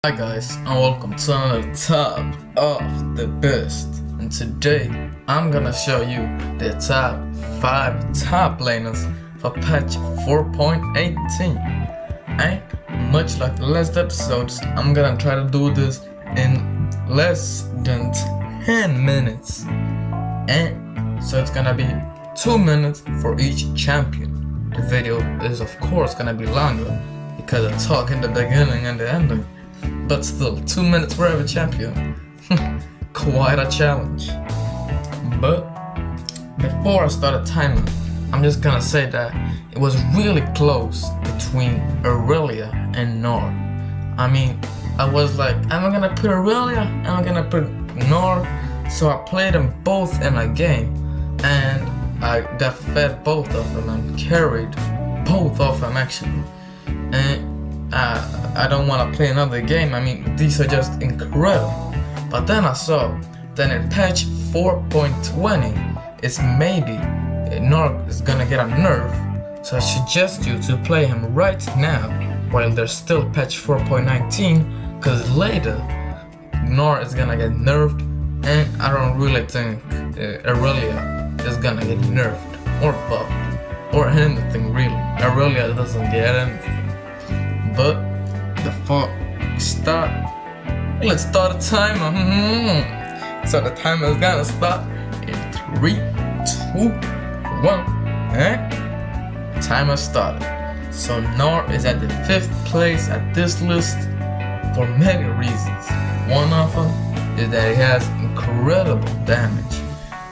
Hi guys, and welcome to another Top of the Best. And today I'm gonna show you the top 5 top laners for patch 4.18. And much like the last episodes, I'm gonna try to do this in less than 10 minutes. And so it's gonna be 2 minutes for each champion. The video is of course gonna be longer because I talk in the beginning and the ending. But still, 2 minutes for every champion. Quite a challenge. But before I start a timer, I'm just gonna say that it was really close between Aurelia and Nor. I mean, I was like, am I gonna put Aurelia? Am I gonna put Nor? So I played them both in a game, and I got fed both of them and carried both of them actually. And I don't want to play another game. I mean, these are just incredible. But then I saw that in patch 4.20, it's maybe Narg is gonna get a nerf. So I suggest you to play him right now while there's still patch 4.19, because later Narg is gonna get nerfed, and I don't really think Aurelia is gonna get nerfed or buffed or anything really. Aurelia doesn't get anything. But before we start, let's start a timer. So the timer is gonna start in 3, 2, 1, and timer started. So Nor is at the 5th place at this list for many reasons. One of them is that he has incredible damage.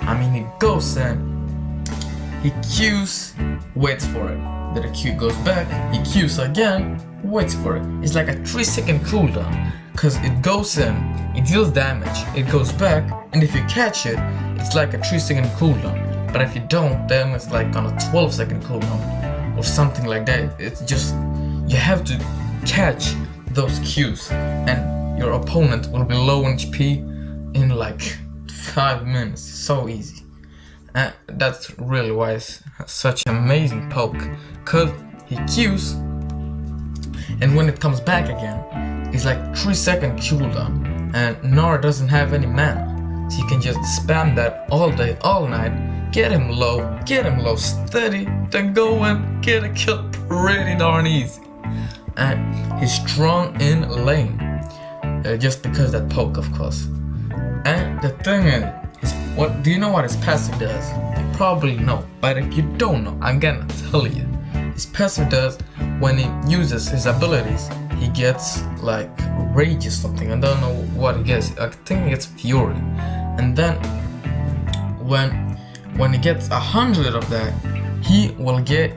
I mean, he goes in, he Qs, waits for it. Then the Q goes back, he Qs again, waits for it. It's like a 3-second cooldown, cause it goes in, it deals damage, it goes back, and if you catch it, it's like a 3-second cooldown. But if you don't, then it's like on a 12-second cooldown or something like that. It's just, you have to catch those Qs, and your opponent will be low on HP in like 5 minutes. So easy. And that's really why it's such an amazing poke, cause he Qs, and when it comes back again, it's like 3-second cooldown, and Nor doesn't have any mana, so you can just spam that all day, all night, get him low steady, then go and get a kill pretty darn easy. And he's strong in lane, just because that poke, of course. And the thing is, what do you know what his passive does? You probably know, but if you don't know, I'm gonna tell you. His passive does, when he uses his abilities, he gets like rage or something. I don't know what he gets. I think he gets fury. And then when he gets 100 of that, he will get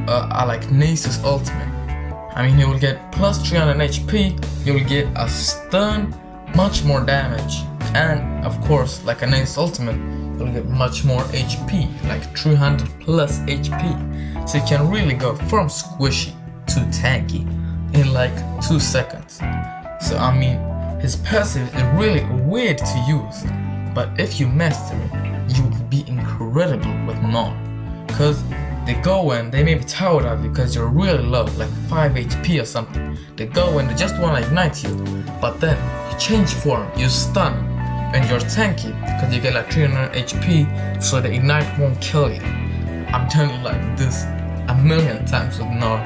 like Nasus ultimate. I mean, he will get plus 300 HP. He will get a stun, much more damage, and of course, like a Nasus ultimate, you'll get much more HP, like 300 plus HP. So you can really go from squishy to tanky in like 2 seconds. So I mean, his passive is really weird to use, but if you master it, you will be incredible with Nor. Cause they go in, they may be tired of you because you're really low, like 5 HP or something. They go in, they just wanna ignite you, but then you change form, you stun, and you're tanky because you get like 300 HP, so the ignite won't kill you. I've done it like this a million times with Nor,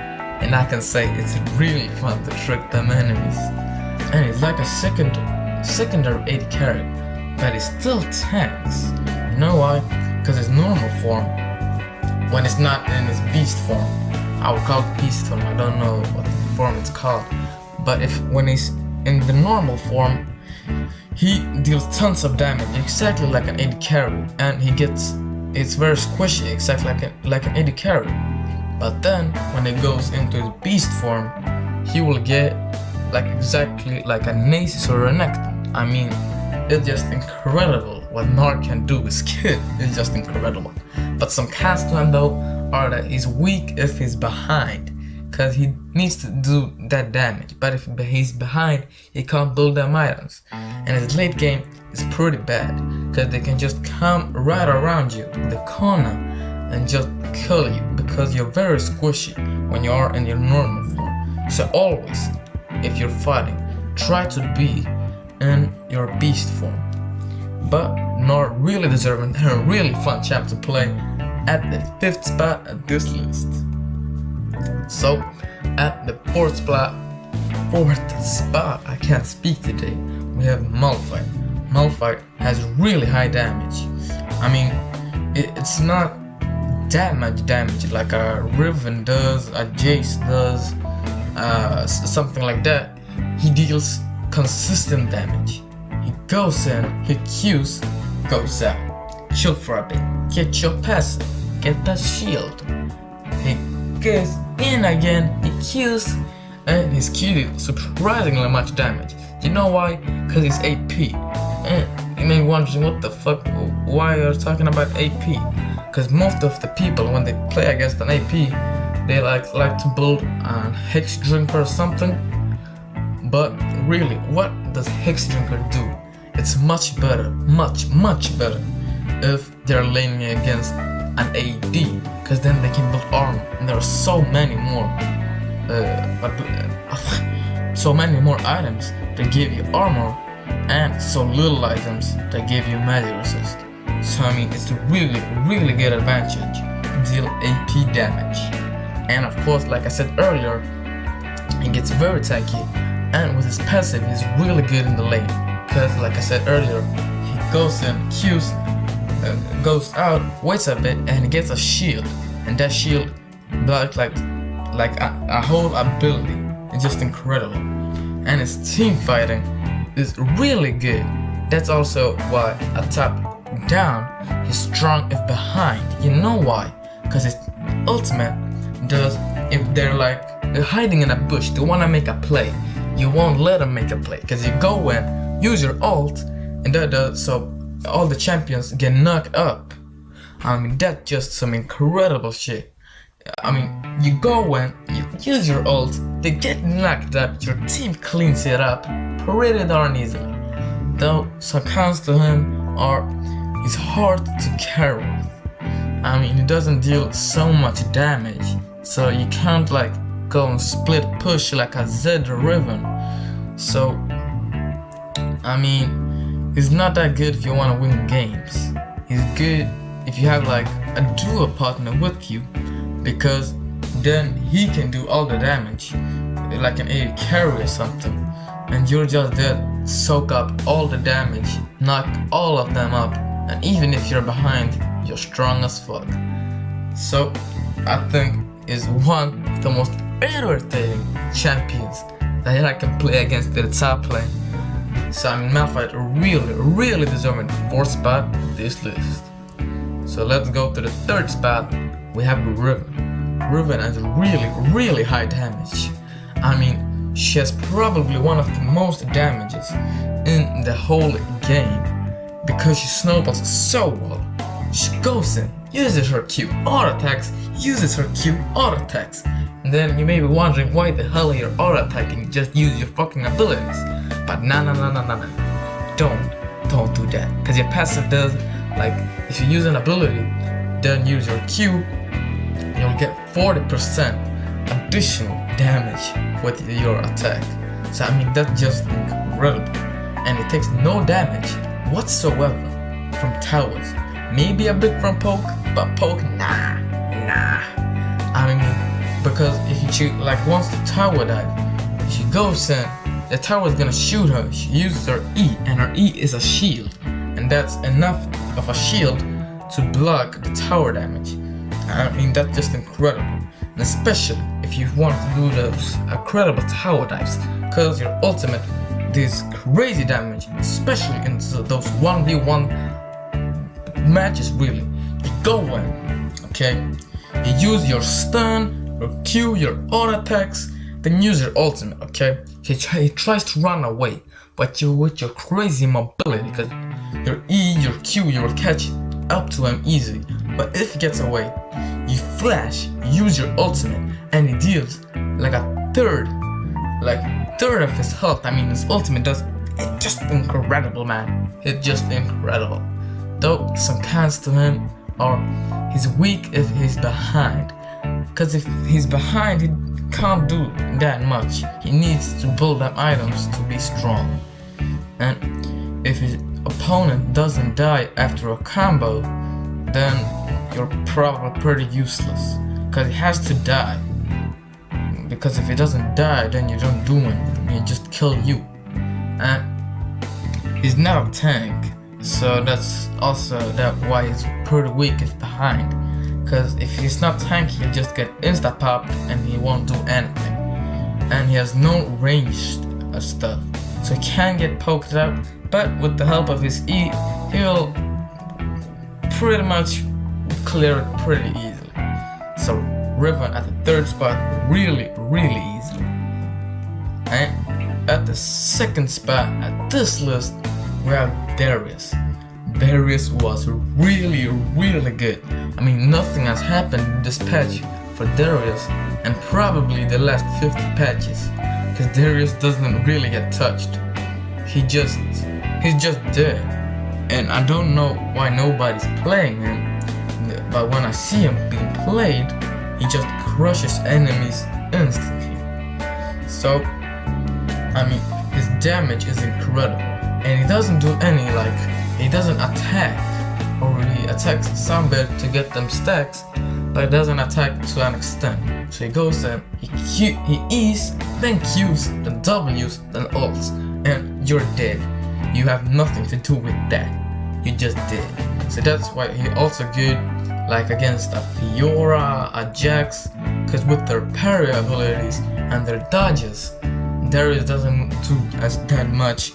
and I can say it's really fun to trick them enemies. And it's like a secondary AD carry, but it still tanks. You know why? Because his normal form, when it's not in his beast form, I would call it beast form, I don't know what form it's called, but when he's in the normal form, he deals tons of damage, exactly like an AD carry, and it's very squishy, exactly like an AD carry. But then when it goes into his beast form, he will get like exactly like a Nasus or a Renekton. I mean, it's just incredible what Nor can do. His kid is just incredible. But some cons to him though are that he's weak if he's behind, because he needs to do that damage. But if he's behind, he can't build them items. And his late game is pretty bad, because they can just come right around you in the corner and just kill you, because you're very squishy when you are in your normal form. So always, if you're fighting, try to be in your beast form. But not really deserving and a really fun champ to play at the 5th spot at this list. So at the 4th spot, I can't speak today, we have Malphite. Malphite has really high damage. I mean, it's not that much damage like a Riven does, a Jace does, something like that. He deals consistent damage. He goes in, he Qs, goes out. Chill for a bit, get your passive, get that shield. He goes in again, he Qs, and his Q did surprisingly much damage. You know why? Because he's AP. And you may be wondering, what the fuck, why are you talking about AP? Because most of the people, when they play against an AP, they like to build a Hex Drinker or something. But really, what does Hex Drinker do? It's much better, much better if they're laning against an AD, because then they can build armor, and there are so many more items that give you armor, and so little items that give you magic resist. So I mean, it's a really good advantage to deal AP damage. And of course, like I said earlier, he gets very tanky, and with his passive he's really good in the lane, because like I said earlier, he goes in, Qs, goes out, waits a bit, and he gets a shield, and that shield blocks like a whole ability. It's just incredible. And his team fighting is really good. That's also why a top down he's strong if behind. You know why? Because his ultimate does, if they're like hiding in a bush, they wanna make a play, you won't let them make a play, because you go in, use your ult, and that does so all the champions get knocked up. I mean, that's just some incredible shit. I mean, you go in, you use your ult, they get knocked up, your team cleans it up pretty darn easily. Though some cons to him are he's hard to carry with. I mean, he doesn't deal so much damage, so you can't like go and split push like a Zed or Riven. So I mean, he's not that good if you want to win games. He's good if you have like a duo partner with you, because then he can do all the damage like an AD carry or something, and you're just there, soak up all the damage, knock all of them up, and even if you're behind, you're strong as fuck. So I think is one of the most irritating champions that I can play against the top lane. So I mean, Malphite really deserving 4th spot on this list. So let's go to the 3rd spot. We have Riven. Riven has really high damage. I mean, she has probably one of the most damages in the whole game, because she snowballs so well. She goes in, uses her Q, auto attacks, uses her Q, auto attacks. And then you may be wondering, why the hell you're auto attacking, just use your fucking abilities. But no. Don't do that. Because your passive does, like, if you use an ability, then use your Q, you'll get 40% additional damage with your attack. So I mean, that's just incredible. And it takes no damage whatsoever from towers. Maybe a bit from poke, but poke, nah. I mean, because if you like, once the tower dive, she goes in, the tower is gonna shoot her. She uses her E, and her E is a shield, and that's enough of a shield to block the tower damage. I mean, that's just incredible, and especially if you want to do those incredible tower dives, because your ultimate does crazy damage, especially in those 1v1 matches. Really, you go in, okay, you use your stun, your Q, your auto attacks, then use your ultimate, okay. He tries to run away, but you with your crazy mobility, because your E, your Q, you will catch up to him easily. But if he gets away, you flash, use your ultimate, and he deals like a third of his health. I mean, his ultimate does, it's just incredible, man. It's just incredible. Though some cons to him are he's weak if he's behind, because if he's behind, he can't do that much. He needs to build up items to be strong. And if his opponent doesn't die after a combo, then you're probably pretty useless, because he has to die. Because if he doesn't die, then you don't do anything, he just kill you. And he's not a tank, so that's also why he's pretty weak if behind. Because if he's not tanky, he'll just get insta-popped and he won't do anything. And he has no ranged stuff, so he can get poked out, but with the help of his E, he'll pretty much clear it pretty easily. So Riven at the third spot, really easily. And at the second spot at this list, we have Darius. Darius was really good. I mean, nothing has happened in this patch for Darius, and probably the last 50 patches, because Darius doesn't really get touched. He's just there, and I don't know why nobody's playing him, but when I see him being played, he just crushes enemies instantly. So, I mean, his damage is incredible, and he doesn't do any, he doesn't attack, or he attacks some bit to get them stacks, but he doesn't attack to an extent. So he goes in, he E's, then Q's, then W's, then ults, and you're dead. You have nothing to do with that. You just dead. So that's why he also good, like against a Fiora, a Jax, because with their parry abilities and their dodges, Darius doesn't do as that much,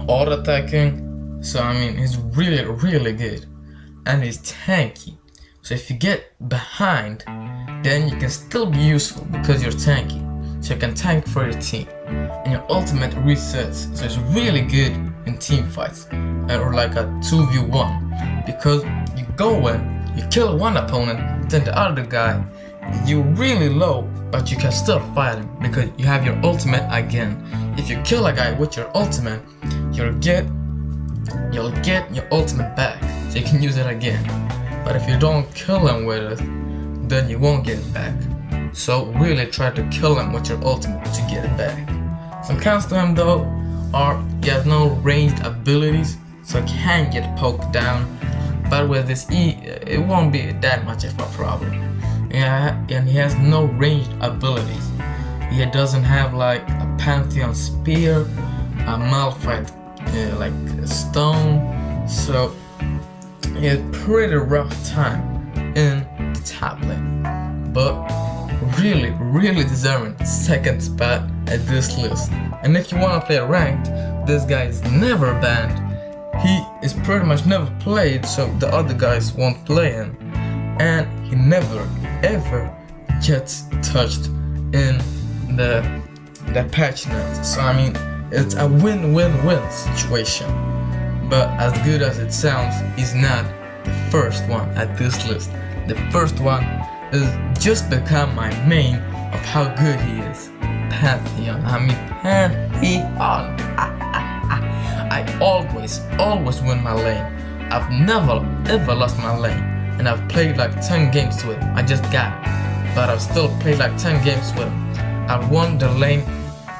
auto attacking. So I mean, he's really good, and he's tanky. So if you get behind, then you can still be useful because you're tanky. So you can tank for your team, and your ultimate resets. So it's really good in team fights, or like a 2v1, because you go in, you kill one opponent, then the other guy, you're really low, but you can still fight him because you have your ultimate again. If you kill a guy with your ultimate, you'll get your ultimate back, so you can use it again. But if you don't kill him with it, then you won't get it back. So really try to kill him with your ultimate to get it back. Some cons to him though are he has no ranged abilities, so he can get poked down. But with this E, it won't be that much of a problem. Yeah, and he has no ranged abilities. He doesn't have like a Pantheon Spear, a Malphite like a Stone, so he had pretty rough time in the top lane. But really deserving second spot at this list. And if you want to play ranked, this guy is never banned. He is pretty much never played, so the other guys won't play him, and he never ever gets touched in the patch notes. So I mean, it's a win-win-win situation. But as good as it sounds, he's not the first one at this list. The first one is just become my main of how good he is. Pantheon. I mean, Pantheon. I always win my lane. I've never ever lost my lane, and I've played like 10 games with him. I just got it, but I've still played like 10 games with him. I've won the lane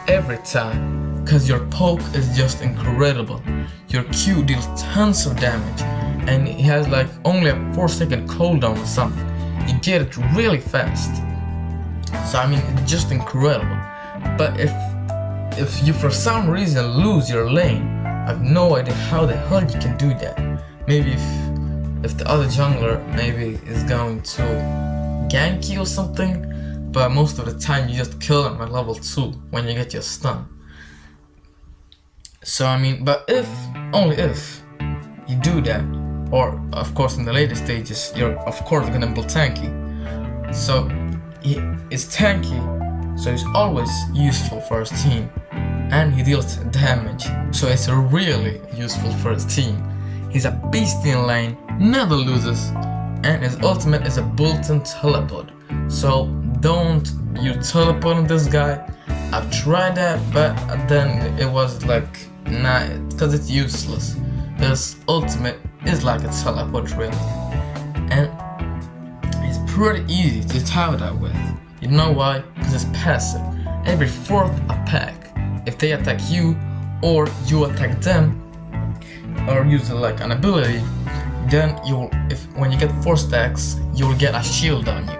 every time, cause your poke is just incredible. Your Q deals tons of damage, and he has like only a 4-second cooldown or something. You get it really fast. So I mean, it's just incredible. But if you for some reason lose your lane, I have no idea how the hell you can do that. Maybe if the other jungler maybe is going to gank you or something, but most of the time you just kill him at level 2 when you get your stun. So I mean, but only if you do that, or of course in the later stages, you're of course gonna build tanky. So he is tanky, so he's always useful for his team, and he deals damage, so it's really useful for his team. He's a beast in lane, never loses, and his ultimate is a built-in teleport. So don't you teleport on this guy. I've tried that, but then it was like, nah, because it's useless. His ultimate is like a teleport really, and he's pretty easy to tie that with. You know why? Because it's passive. Every fourth attack, if they attack you or you attack them or use like an ability, then when you get 4 stacks, you'll get a shield on you,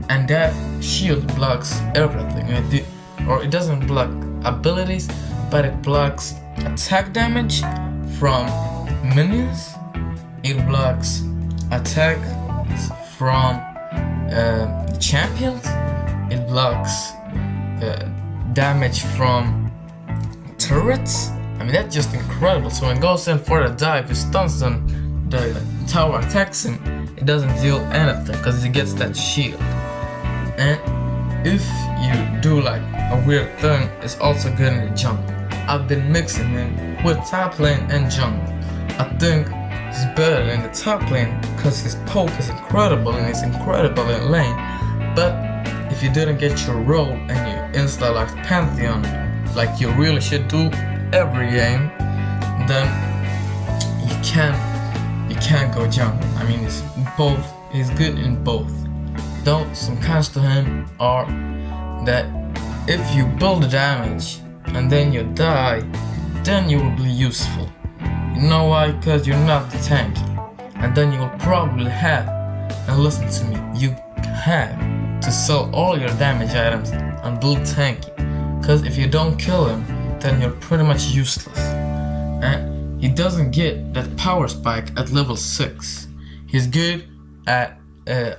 and that shield blocks everything. It doesn't block abilities, but it blocks attack damage from minions. It blocks attack from champions. It blocks damage from turrets. I mean, that's just incredible. So when it goes in for the dive, it stuns them, the tower attacks him, it doesn't deal anything because it gets that shield. And if you do like a weird thing, it's also good in the jungle. I've been mixing him with top lane and jungle. I think he's better in the top lane because his poke is incredible and he's incredible in lane. But if you didn't get your role and you install like Pantheon like you really should do every game, then you can't go jungle. I mean, he's good in both. Though some cons to him are that if you build the damage and then you die, then you will be useful. You know why? Because you're not the tanky. And then you will probably have, and listen to me, you have to sell all your damage items and build tanky. Because if you don't kill him, then you're pretty much useless. And he doesn't get that power spike at level 6. He's good at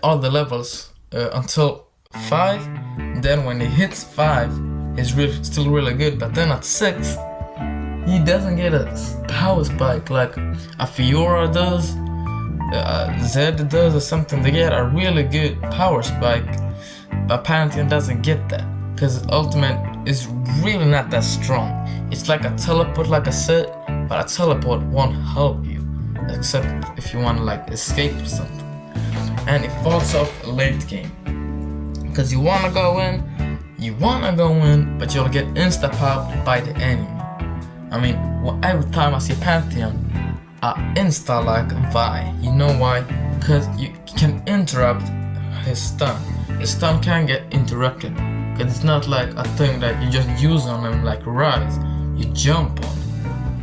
all the levels until 5. Then when he hits 5, he's still really good. But then at 6, he doesn't get a power spike like a Fiora does, Zed does, or something. They get a really good power spike, but Pantheon doesn't get that because his ultimate is really not that strong. It's like a teleport, like I said, but a teleport won't help you except if you want to like escape or something. And it falls off late game because you want to go in, but you'll get insta-popped by the enemy. I mean, every time I see Pantheon, I insta like Vi. You know why? Because you can interrupt his stun. His stun can get interrupted because it's not like a thing that you just use on him like Rise. You jump on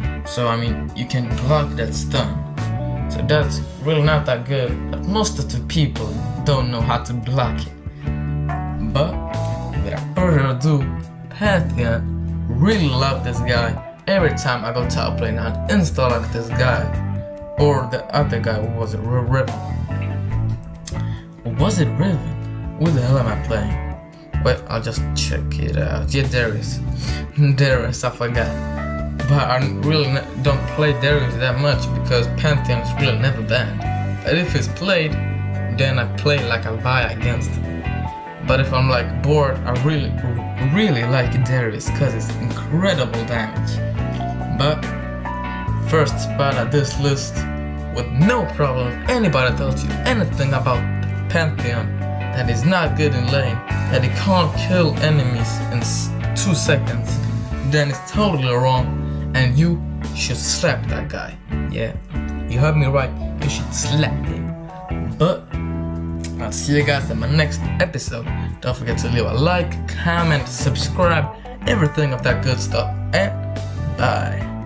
it. So I mean, you can block that stun. So that's really not that good. But most of the people don't know how to block it. But without further ado, Pantheon, really love this guy. Every time I go top lane, I'd install like this guy or the other guy. What was it? Riven. Was it Riven? Who the hell am I playing? Wait, I'll just check it out. Yeah, Darius. Darius, I forgot. But I really don't play Darius that much because Pantheon is really never banned. But if it's played, then I play like a Vi against him. But if I'm like bored, I really like Darius because it's incredible damage. But first spot at this list with no problem. If anybody tells you anything about Pantheon that is not good in lane, that he can't kill enemies in 2 seconds, then it's totally wrong and you should slap that guy. Yeah, you heard me right, you should slap him. But I'll see you guys in my next episode. Don't forget to leave a like, comment, subscribe, everything of that good stuff, and bye.